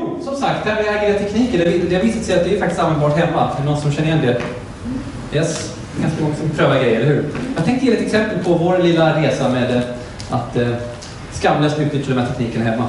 Jo, som sagt, det här med agila tekniker, det har visat sig att det är faktiskt användbart hemma. Är det någon som känner igen det? Yes, ganska många som prövar grejer, eller hur? Jag tänkte ge ett exempel på vår lilla resa med att skamlöst utnyttja de här teknikerna hemma.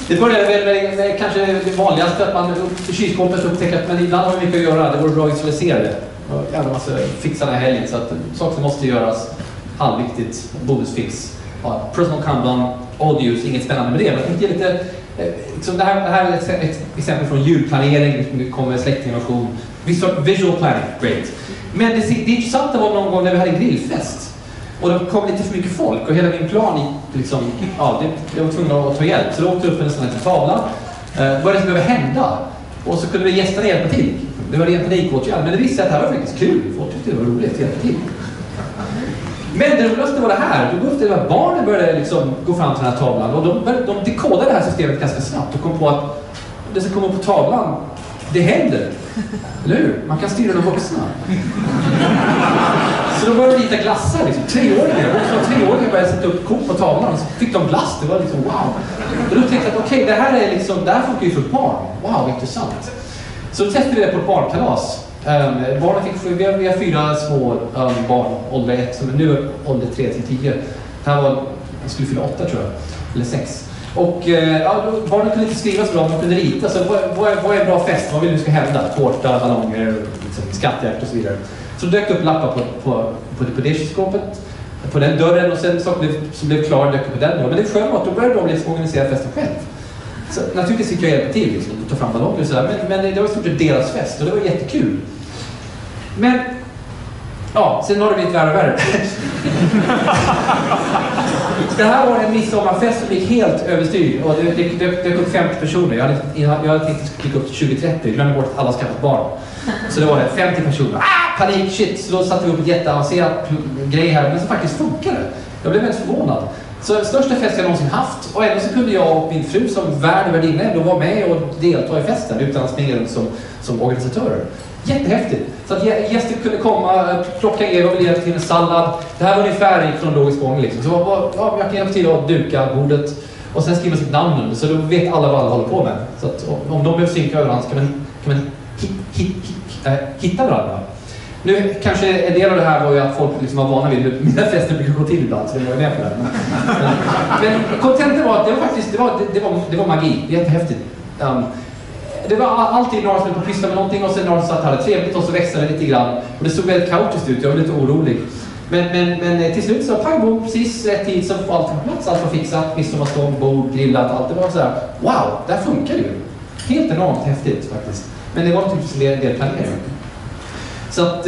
Det började väl med kanske det vanligaste att man i kylskåpet upptäcker att men ibland har vi mycket att göra, det vore bra att isolera det. Och man ska fixa den här helgen så att saker som måste göras, halvviktigt, bonusfix. Ja, personal Kanban, all use, inget spännande med det. Men jag tänkte ge lite, liksom det här är ett exempel från julplanering, det kommer släktinnovation, visual planning, great. Men det intressanta var någon gång när vi hade en grillfest. Och det kom lite för mycket folk och hela min plan gick liksom, jag var tvungen att ta hjälp. Så då åkte upp en sån här tavla. Vad är det som behöver hända? Och så kunde vi gästerna hjälpa till. Det var rent panikåtgärd, men det visste att det här var faktiskt kul. Folk tyckte det var roligt att hjälpa till. Men det roligaste var det här. Då upptäckte att barnen började liksom gå fram till den här tavlan. Och de dekodade det här systemet ganska snabbt och kom på att det som kommer på tavlan, det händer. Eller hur? Man kan styra de vuxna. Så då började de rita glassar, liksom. 3-åringar började sätta upp kort på tavlan och så fick de glass, det var liksom wow. Och då tänkte jag att okej, det här är liksom, det här funkar ju för barn. Wow, intressant. Så då testade vi det på ett barnkalas. Barnen vi har 4 små barn, ålder 1, som nu är ålder 3-10. Det här var, jag skulle fylla 8 tror jag, eller 6. Och barnen kunde inte skriva så bra, man kunde rita. Så vad är en bra fest? Vad vill du ska hända? Tårta, ballonger, liksom, skattjakt och så vidare. Så dök upp lappar på det kylskåpet, på den dörren, och sen saker som blev klar dök upp på den. Men det skönt att då började de liksom organisera festen själv. Så naturligtvis fick jag hjälpa till, liksom, ta fram ballonger och sådär. Men det var i stort sett deras fest och det var jättekul. Men ja, sen har det blivit värre och värre. Det här var en midsommarfest som gick helt överstyr. Och det dök upp 50 personer. Jag hade tänkt klicka upp till 20-30. Jag glömde bort att alla skaffat barn. Så det var 50 personer. Panik, shit. Så då satte vi upp ett jätteavancerat grej här. Men så faktiskt funkade. Jag blev väldigt förvånad. Så största fest jag någonsin haft. Och ändå så kunde jag och min fru som värdinna ändå vara med och delta i festen utan att springa runt som organisatörer. Jättehäftigt. Så att gäster kunde komma, plocka er och hjälpa till en sallad. Det här var ungefär i kronologisk gång liksom. Så jag kan hjälpa till att duka bordet och sen skriva sitt namn under. Så då vet alla vad alla håller på med. Så att om de behöver synka över varandra kan man hitta varandra. Nu kanske en del av det här var ju att folk liksom var vana vid hur mina fester brukar gå till ibland, så det var ju med på det. Men kontentan var att det var faktiskt, det var magi. Det är jättehäftigt. Det var alltid några som var på pyssla med någonting och sen några som satt här trevligt och så växlade det lite grann. Och det såg väldigt kaotiskt ut, jag var lite orolig. Men till slut så pang bom, precis rätt tid så var allt på plats, allt var fixat, midsommarstång, bord, grillat, allt. Det var så här, wow, det här funkar ju. Helt enormt häftigt faktiskt. Men det var typ del planering. Så att,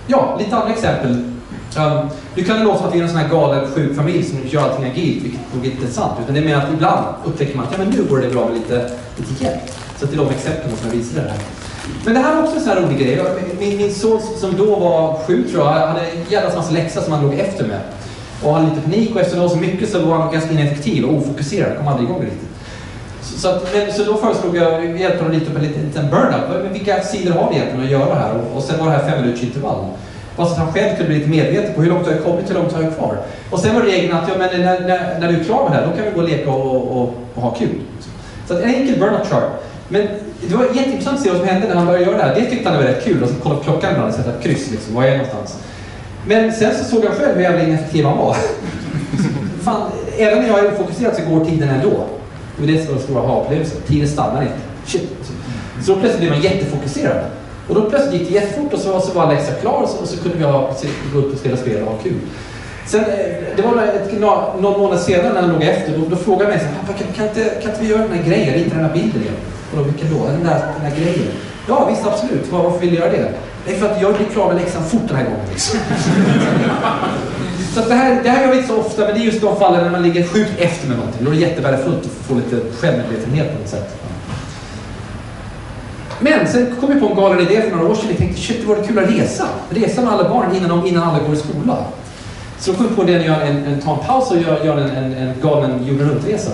ja, lite andra exempel. Nu kan det låta som att vi är en sån här galen sjuk familj som gör allting agilt, vilket nog inte är sant. Utan det är mer att ibland upptäcker man att men nu går det bra med lite hjälp. Så att det är de exemplen som jag visade det här. Men det här var också en sån här rolig grej. Min son som då var 7 tror jag, hade en jävla massa läxor som han låg efter med. Och hade lite panik och efter det var så mycket så var han ganska ineffektiv och ofokuserad. Kom aldrig igång riktigt. Så då föreslog jag hjälpa honom lite på en liten burn-up. Vilka sidor har vi egentligen att göra här? Och sen var det här 5 minuters intervall. Bara så att han själv kunde bli lite medveten på hur långt har jag kommit, hur långt har jag kvar. Och sen var regeln att när du är klar med det här, då kan vi gå och leka och ha kul. Så att en enkel burn-up chart. Men det var jätteintressant att se vad som hände när han började göra det här. Det tyckte han var rätt kul. Och så kollade på klockan ibland och sätta ett kryss liksom. Var är jag någonstans? Men sen så såg jag själv hur jävla ineffektiv han var. Fan, även när jag är ofokuserad så går tiden ändå. Och det är den stora ha-upplevelsen. Tiden stannar inte. Shit. Så då plötsligt blev man jättefokuserad. Och då plötsligt gick det jättefort och så var Alexa klar och så kunde vi gå upp och spela och ha kul. Sen, det var någon månad senare när han låg efter, då frågade jag mig så här, kan inte vi göra den här grejen, rita den här bilden igen? Och då, vilken då? Den här grejen? Ja, visst, absolut. Varför vill jag göra det? Det är för att jag blir klar med läxan fort den här gången. Så att det här gör vi inte så ofta, men det är just de fallen när man ligger sjukt efter med någonting. Då är det jättevärdefullt att få lite självmedvetenhet på något sätt. Men sen kom vi på en galen idé för några år sedan. Vi tänkte, shit, det vore kul att resa med alla barn innan alla går i skola. Så då kom vi på det att ta en paus och göra en galen jorden runt-resa.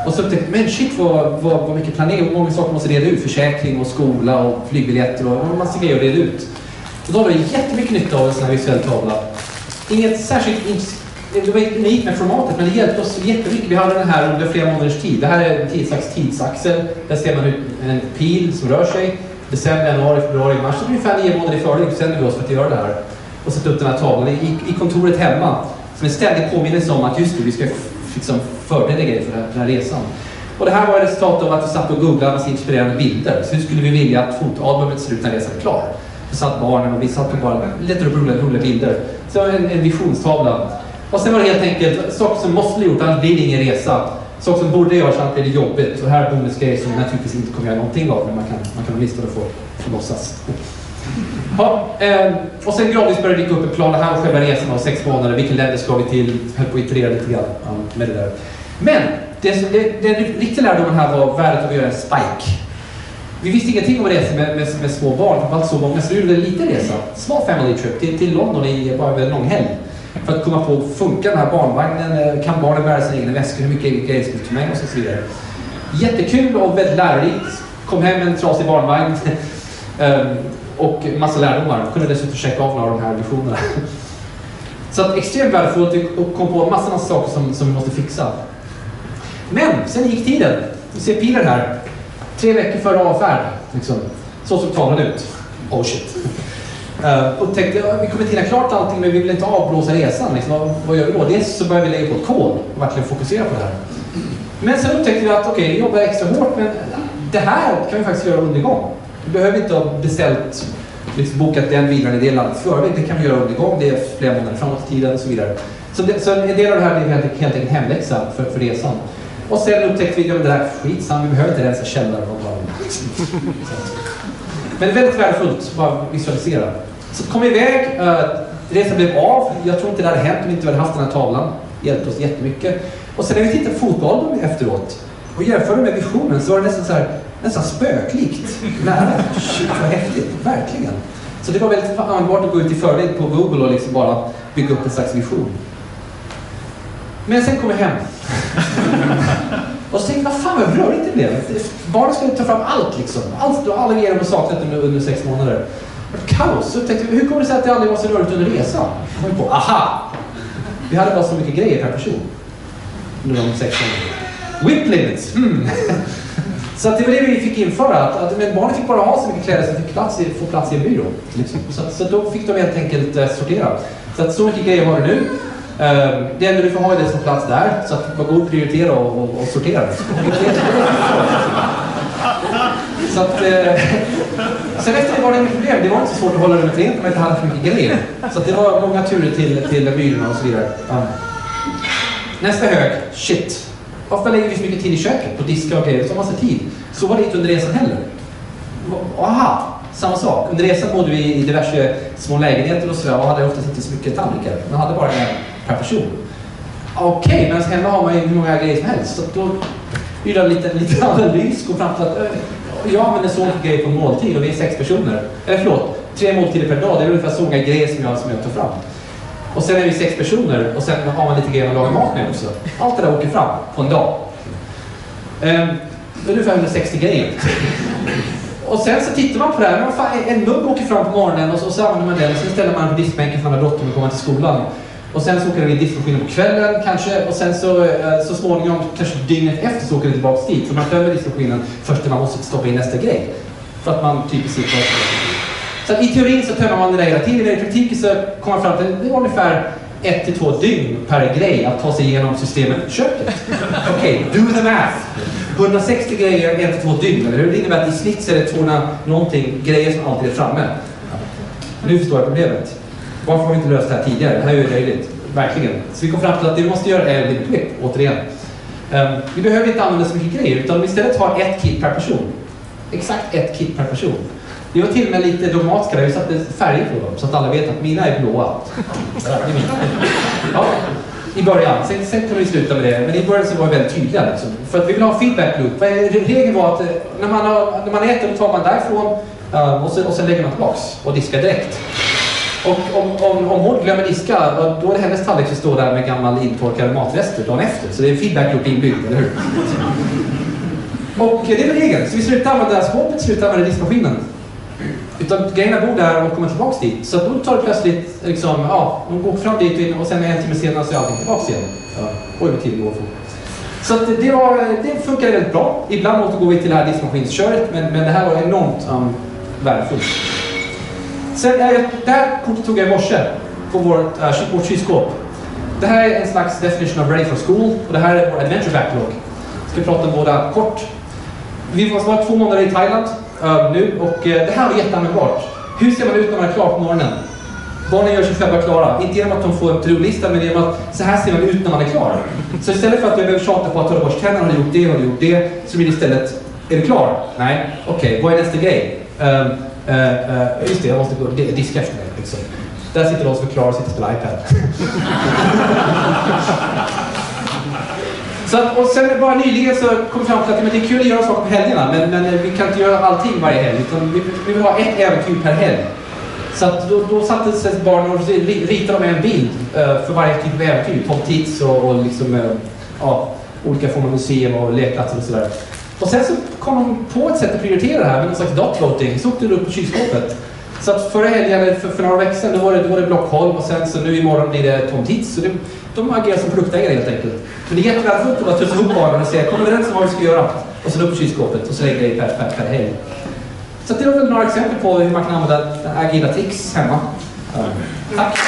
Och så tänkte men shit vad mycket planering, många saker måste reda ut. Försäkring och skola och flygbiljetter och en massa grejer att reda ut. Och då har vi jättemycket nytta av en sån här visuell tavla. Inget särskilt det var inte unikt med formatet, men det hjälpte oss jättemycket. Vi hade den här under flera månaders tid. Det här är en slags tidsaxel. Där ser man ut en pil som rör sig. December, januari, februari, mars. Så ungefär 9 månader i förväg bestämde vi oss för att göra det här. Och sätta upp den här tavlan i kontoret hemma. Som en ständig påminnelse om att just det, vi ska liksom förbereda grejer för den här resan. Och det här var resultat av att vi satt och googlade massa inspirerande bilder. Så hur skulle vi vilja att fotoalbumet ser ut när resan är klar? Så satt barnen och vi satt och bara letade upp roliga bilder. Så en visionstavla. Och sen var det helt enkelt saker som måste bli gjort, annars blir det ingen resa. Saker som borde göras, annars blir det jobbigt. Så här är bonusgrejer som naturligtvis inte kommer göra någonting av, men man kan lista och få låtsas. Ja, och sen gradvis började det dyka upp en plan. Det här var själva resan av 6 månader. Vilka länder ska vi till? Höll på att iterera lite grann med det där. Men den riktiga lärdomen här var värdet av att göra en spike. Vi visste ingenting om resa med små barn, framförallt så många, så vi gjorde en liten resa. Small family trip till London i bara en lång helg. För att komma på, funkar den här barnvagnen? Kan barnen bära sin egen väska? Hur mycket grejer ska vi ta med oss och så vidare. Jättekul och väldigt lärorikt. Kom hem med en trasig barnvagn. Och massa lärdomar. Kunde dessutom checka av några av de här visionerna. Så att extremt värdefullt. Vi kom på massa saker som vi måste fixa. Men sen gick tiden. Vi ser pilen här. 3 veckor före avfärd. Liksom. Så såg tavlan ut. Oh shit. Och tänkte, vi kommer hinna klart allting, men vi vill inte avblåsa resan. Liksom. Vad gör vi då? Dels så börjar vi lägga på ett kol och verkligen fokusera på det här. Men sen upptäckte vi att okej, vi jobbar extra hårt, men det här kan vi faktiskt göra under gång. Vi behöver inte ha beställt, liksom bokat den vilan i det landet förväg. Det kan vi göra under gång. Det är flera månader framåt i tiden och så vidare. Så en del av det här är helt enkelt hemläxa för resan. Och sen upptäckte vi att det här skitsam, vi behöver inte rensa källare och bara. Men det är väldigt värdefullt att bara visualisera. Så kom vi iväg, resan blev av. Jag tror inte det hade hänt om vi inte hade haft den här tavlan. Det hjälpte oss jättemycket. Och sen när vi tittade på fotoalbum efteråt och jämförde med visionen så var det nästan spöklikt. Nära. Shit, vad häftigt. Verkligen. Så det var väldigt användbart att gå ut i förväg på Google och liksom bara bygga upp en slags vision. Men sen kom jag hem. Och så tänkte jag, vad fan vad rörigt det blev. Barnen skulle ta fram allt liksom. Alla grejer de saknat under 6 månader. Kaos. Så tänkte jag, hur kommer det sig att det aldrig var så rörigt under resan? Kom vi på, aha! Vi hade bara så mycket grejer per person. Under de 6 månaderna. Whip limits. Så att det var det vi fick införa. Men barnen fick bara ha så mycket kläder så att de fick få plats i en byrå. Liksom. Så då fick de helt enkelt sortera. Så mycket grejer har du nu. Det enda du får ha är det som plats där. Så att var god prioritera och sortera. Så att, sen efter det var det inget problem. Det var inte så svårt att hålla det rent om man inte hade för mycket grejer. Så att det var många turer till byrån och så vidare. Nästa hög, shit. Ofta lägger vi så mycket tid i köket på diska och grejer. Det tar massa tid. Så var det inte under resan heller. Aha, samma sak. Under resan bodde vi i diverse små lägenheter och sådär och hade oftast inte så mycket tallrikar. Man hade bara en per person. Okej, men hemma har man ju hur många grejer som helst. Så då gjorde jag lite analys och fram till att jag använder så mycket grejer på en måltid och vi är 6 personer. Eller förlåt, 3 måltider per dag. Det är ungefär så många grejer som jag tar fram. Och sen är vi 6 personer och sen har man lite grejer att laga mat med också. Allt det där åker fram på en dag. Ungefär 160 grejer. Och sen så tittar man på det här. Men fan, en mugg åker fram på morgonen och så använder man den. Och sen ställer man på diskbänken för att man har bråttom och kommer till skolan. Och sen så åker den i diskmaskinen på kvällen kanske. Och sen så småningom, kanske dygnet efter, så åker den tillbaka dit. Så man tömmer diskmaskinen först när man måste stoppa in nästa grej. För att man typiskt sitter. Så att i teorin så tömmer man det där hela tiden. I praktiken så kommer man fram till det var ungefär 1 till 2 dygn per grej att ta sig igenom systemet köket. Okej, do the math. 160 grejer 1 till 2 dygn, eller hur? Det innebär att i snitt så är det 200 någonting grejer som alltid är framme. Nu förstår jag problemet. Varför har vi inte löst det här tidigare? Det här är ju löjligt. Verkligen. Så vi kom fram till att det vi måste göra är en whip, återigen. Vi behöver inte använda så mycket grejer, utan vi istället har 1 kit per person. Exakt 1 kit per person. Det var till och med lite dogmatiska där vi satte färger på dem så att alla vet att mina är blåa. Ja, i början. Sen kunde vi sluta med det. Men i början så var det väldigt tydliga. Liksom. För att vi vill ha feedback loop. Regeln var att när man äter då tar man därifrån och sen lägger man tillbaks och diskar direkt. Och om hon glömmer diska, då är det hennes tallrik som står där med gammal intorkade matrester dagen efter. Så det är en feedback loop inbyggd, eller hur? Och det är väl regeln. Så vi slutar använda skåpet, slutar använda diskmaskinen. Utan grejerna bor där och kommer tillbaka dit. Så då tar det plötsligt, liksom, ja, de går fram dit och sen en timme senare så är allting tillbaka igen. Ja, oj vad tiden går fort. Så att det funkar väldigt bra. Ibland återgår vi till det här diskmaskinsköret, men det här var enormt värdefullt. Sen det här kortet tog jag i morse på vårt kylskåp. Det här är en slags definition of ready for school och det här är vår adventure backlog. Ska vi prata om båda kort. Vi var 2 månader i Thailand nu och det här var jätteanvändbart. Hur ser man ut när man är klar på morgonen? Barnen gör sig själva klara. Inte genom att de får en to-do-lista, men genom att så här ser man ut när man är klar. Så istället för att jag behöver tjata på att ta bort tänderna, har du gjort det, så blir det istället, är du klar? Nej, okej, vad är nästa grej? Just det, jag måste gå diska efter mig. Liksom. Där sitter de som är klara och sitter och spelar iPad. Så att, och sen bara nyligen så kom vi fram till att det är kul att göra saker på helgerna, men vi kan inte göra allting varje helg, utan vi vill ha ett äventyr per helg. Så att då satte sig barnen och ritade de en bild för varje typ av äventyr. Tom Tits och liksom, olika former av museum och lekplatser och sådär. Och sen så kom de på ett sätt att prioritera det här med någon slags dot-voting. Så åkte det upp på kylskåpet. Så att förra helgen, eller för några veckor sedan, då var det Blockholm och sen så nu imorgon blir det Tom Tits. Så de agerar som produktägare helt enkelt. Men det är jättevärdefullt att tussa ihop barnen och säga, kommer överens om vad vi ska göra? Och så upp på kylskåpet och så lägger det per helg. Så det var väl några exempel på hur man kan använda agila tricks hemma. Tack!